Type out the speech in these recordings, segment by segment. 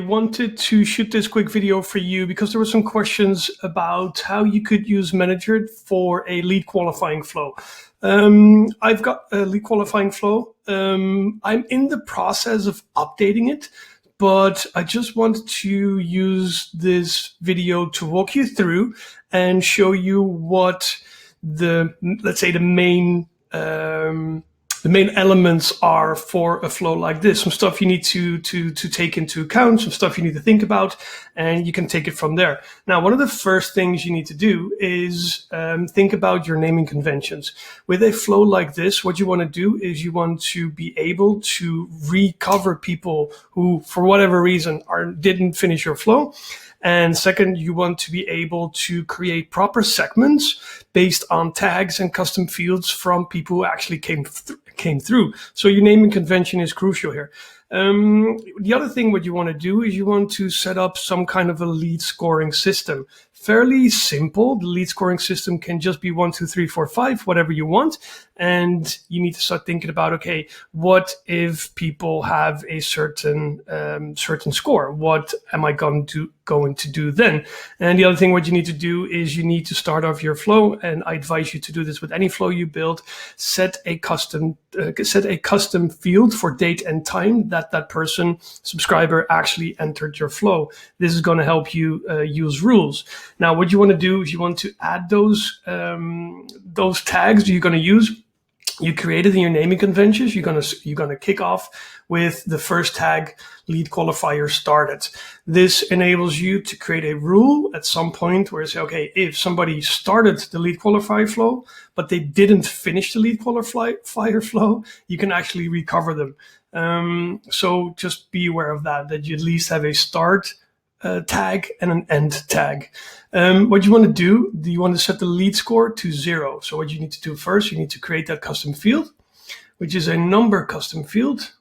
wanted to shoot this quick video for you because there were some questions about how you could use ManyChat for a lead qualifying flow. I've got a lead qualifying flow. I'm in the process of updating it, but I just wanted to use this video to walk you through and show you what let's say the main elements are for a flow like this. Some stuff you need to take into account, some stuff you need to think about, and you can take it from there. Now, one of the first things you need to do is think about your naming conventions. With a flow like this, what you want to do is you want to be able to recover people who, for whatever reason, didn't finish your flow. And second, you want to be able to create proper segments based on tags and custom fields from people who actually came through. So your naming convention is crucial here. The other thing what you want to do is you want to set up some kind of a lead scoring system. Fairly simple. The lead scoring system can just be 1, 2, 3, 4, 5, whatever you want. And you need to start thinking about, okay, what if people have a certain score? What am I going to do then? And the other thing what you need to do is you need to start off your flow, and I advise you to do this with any flow you build. Set a custom field for date and time that person, subscriber, actually entered your flow. This is going to help you use rules. Now, what you want to do is you want to add those tags you're going to use. You created in your naming conventions. You're gonna kick off with the first tag, lead qualifier started. This enables you to create a rule at some point where you say, okay, if somebody started the lead qualifier flow, but they didn't finish the lead qualifier flow, you can actually recover them. So just be aware of that you at least have a start tag and an end tag. What you want to do, you want to set the lead score to 0. So what you need to do first, you need to create that custom field, which is a number custom field,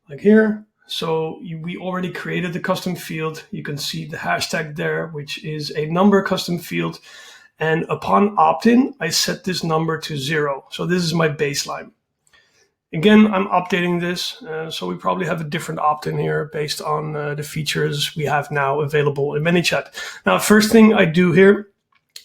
like here. So we already created the custom field. You can see the hashtag there, which is a number custom field. And upon opt-in, I set this number to 0. So this is my baseline. Again, I'm updating this, so we probably have a different opt-in here based on the features we have now available in ManyChat. Now, first thing I do here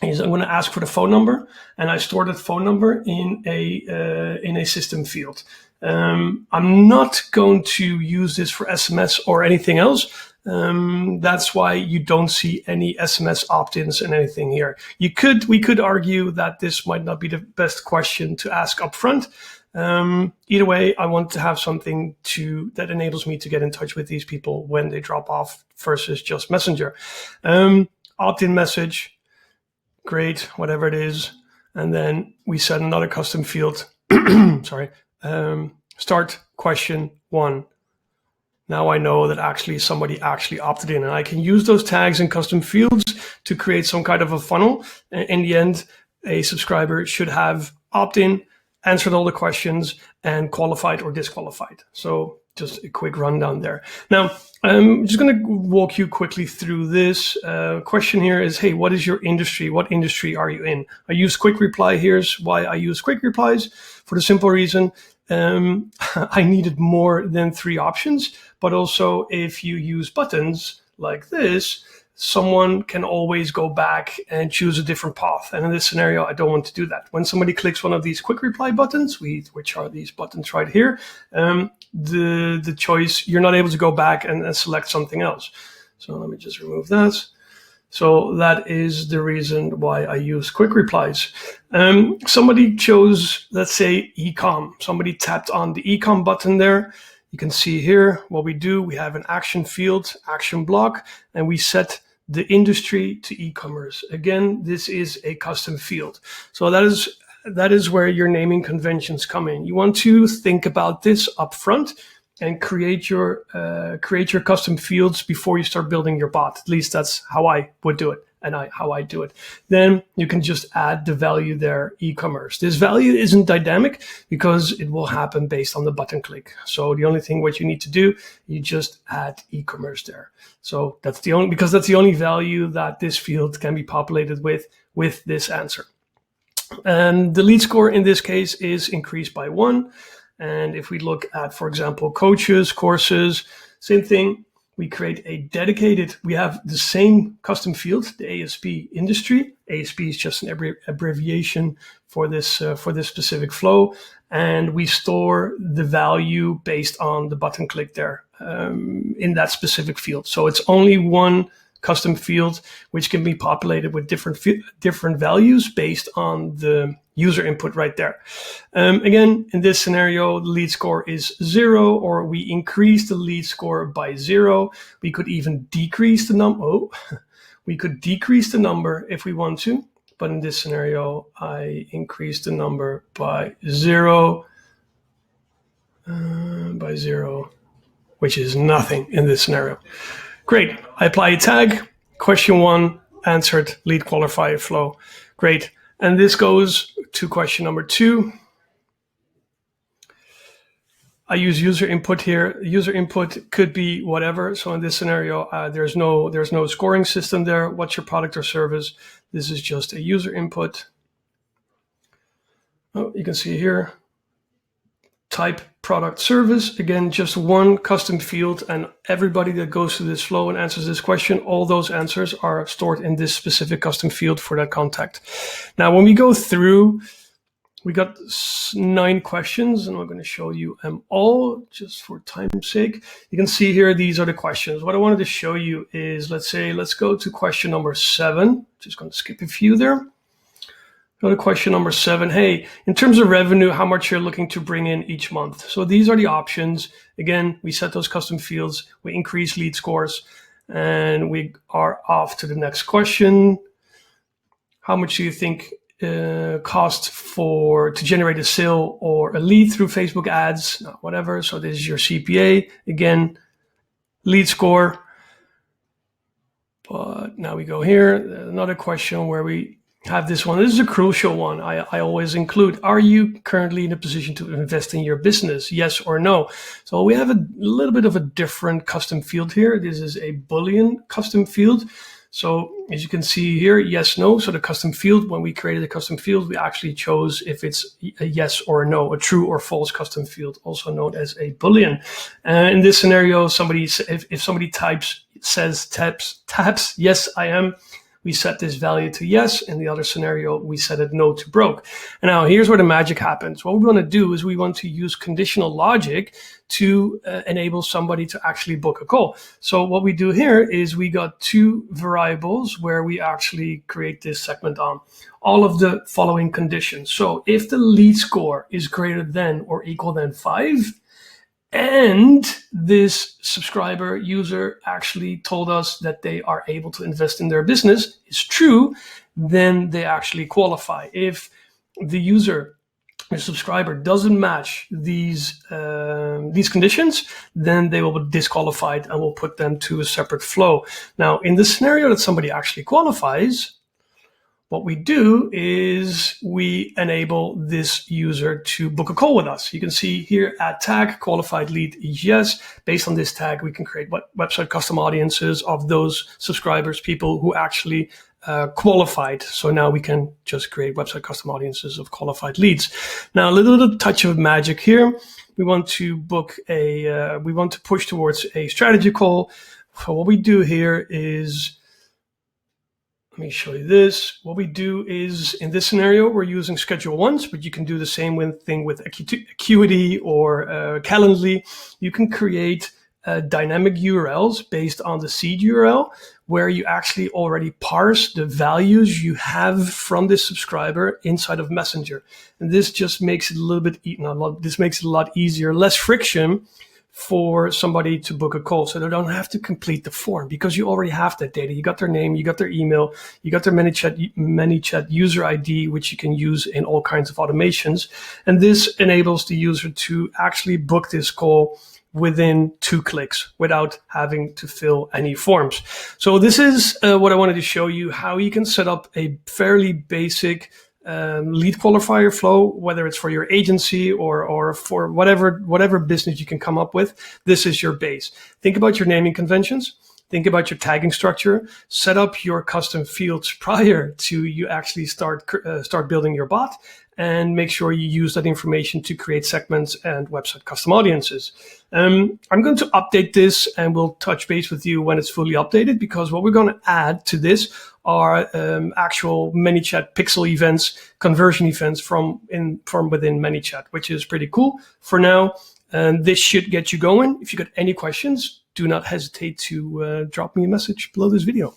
is I'm going to ask for the phone number, and I store that phone number in a system field. I'm not going to use this for SMS or anything else. That's why you don't see any SMS opt-ins and anything here. We could argue that this might not be the best question to ask upfront. Either way, I want to have something that enables me to get in touch with these people when they drop off versus just Messenger. Opt-in message, great, whatever it is. And then we set another custom field. Sorry. Start question 1. Now I know that somebody actually opted in, and I can use those tags and custom fields to create some kind of a funnel. In the end, a subscriber should have opt-in, answered all the questions, and qualified or disqualified. So just a quick rundown there. Now, I'm just going to walk you quickly through this. Question here is, hey, what is your industry? What industry are you in? I use quick reply. Here's why I use quick replies. For the simple reason, I needed more than 3 options, but also if you use buttons like this, someone can always go back and choose a different path. And in this scenario, I don't want to do that. When somebody clicks one of these quick reply buttons, which are these buttons right here, the choice, you're not able to go back and select something else. So let me just remove that. So that is the reason why I use quick replies. Somebody chose, let's say, e-com. Somebody tapped on the e-com button there. You can see here what we do. We have an action field, action block, and we set the industry to e-commerce. Again, this is a custom field. So that is where your naming conventions come in. You want to think about this up front and create your custom fields before you start building your bot. At least that's how I would do it and how I do it. Then you can just add the value there, e-commerce. This value isn't dynamic because it will happen based on the button click. So the only thing what you need to do, you just add e-commerce there. So that's the only value that this field can be populated with this answer. And the lead score in this case is increased by 1. And if we look at, for example, coaches, courses, same thing. we create a dedicated, we have the same custom field, the ASP industry. ASP is just an abbreviation for this specific flow. And we store the value based on the button click there in that specific field. So it's only one custom field, which can be populated with different values based on the user input right there. Again, in this scenario, the lead score is 0, or we increase the lead score by 0. We could even decrease the number. We could decrease the number if we want to. But in this scenario, I increase the number by 0, which is nothing in this scenario. Great. I apply a tag. Question 1 answered, lead qualifier flow. Great. And this goes to question number 2. I use user input here. User input could be whatever. So in this scenario, there's no scoring system there. What's your product or service? This is just a user input. Oh, you can see here. Type, product, service. Again, just one custom field, and everybody that goes through this flow and answers this question, all those answers are stored in this specific custom field for that contact. Now, when we go through, we got 9 questions, and I'm going to show you them all just for time's sake. You can see here, these are the questions. What I wanted to show you is, let's go to question number 7. Just going to skip a few there. Go to question number 7. Hey, in terms of revenue, how much you're looking to bring in each month? So these are the options. Again, we set those custom fields. We increase lead scores, and we are off to the next question. How much do you think cost to generate a sale or a lead through Facebook ads? No, whatever. So this is your CPA. Again, lead score. But now we go here. Another question where we have this one. This is a crucial one. I always include, are you currently in a position to invest in your business? Yes or no. So we have a little bit of a different custom field here. This is a Boolean custom field. So as you can see here, yes, no. So the custom field, when we created the custom field, we actually chose if it's a yes or a no, a true or false custom field, also known as a Boolean. In this scenario, if somebody taps yes, I am, we set this value to yes. In the other scenario, we set it no to broke. And now here's where the magic happens. What we want to do is we want to use conditional logic to enable somebody to actually book a call. So what we do here is we got 2 variables where we actually create this segment on all of the following conditions. So if the lead score is greater than or equal than 5, and this subscriber user actually told us that they are able to invest in their business is true, then they actually qualify. If the subscriber doesn't match these conditions, then they will be disqualified, and we'll put them to a separate flow. Now, in the scenario that somebody actually qualifies, what we do is we enable this user to book a call with us. You can see here at tag, qualified lead is yes. Based on this tag, we can create website custom audiences of those subscribers, people who actually qualified. So now we can just create website custom audiences of qualified leads. Now, a little touch of magic here. We want to we want to push towards a strategy call. So what we do here is, let me show you this. What we do is, in this scenario, we're using schedule once, but you can do the same thing with Acuity or Calendly. You can create dynamic URLs based on the seed URL, where you actually already parse the values you have from this subscriber inside of Messenger. And this just makes it a little bit, this makes it a lot easier, less friction for somebody to book a call, so they don't have to complete the form, because you already have that data. You got their name, you got their email, you got their ManyChat user ID, which you can use in all kinds of automations. And this enables the user to actually book this call within 2 clicks without having to fill any forms. So this is what I wanted to show you, how you can set up a fairly basic lead qualifier flow, whether it's for your agency or for whatever business you can come up with. This is your base. Think about your naming conventions. Think about your tagging structure. Set up your custom fields prior to you actually start building your bot, and make sure you use that information to create segments and website custom audiences. I'm going to update this, and we'll touch base with you when it's fully updated, because what we're going to add to this are actual ManyChat pixel events, conversion events from within ManyChat, which is pretty cool for now. And this should get you going. If you got any questions, do not hesitate to drop me a message below this video.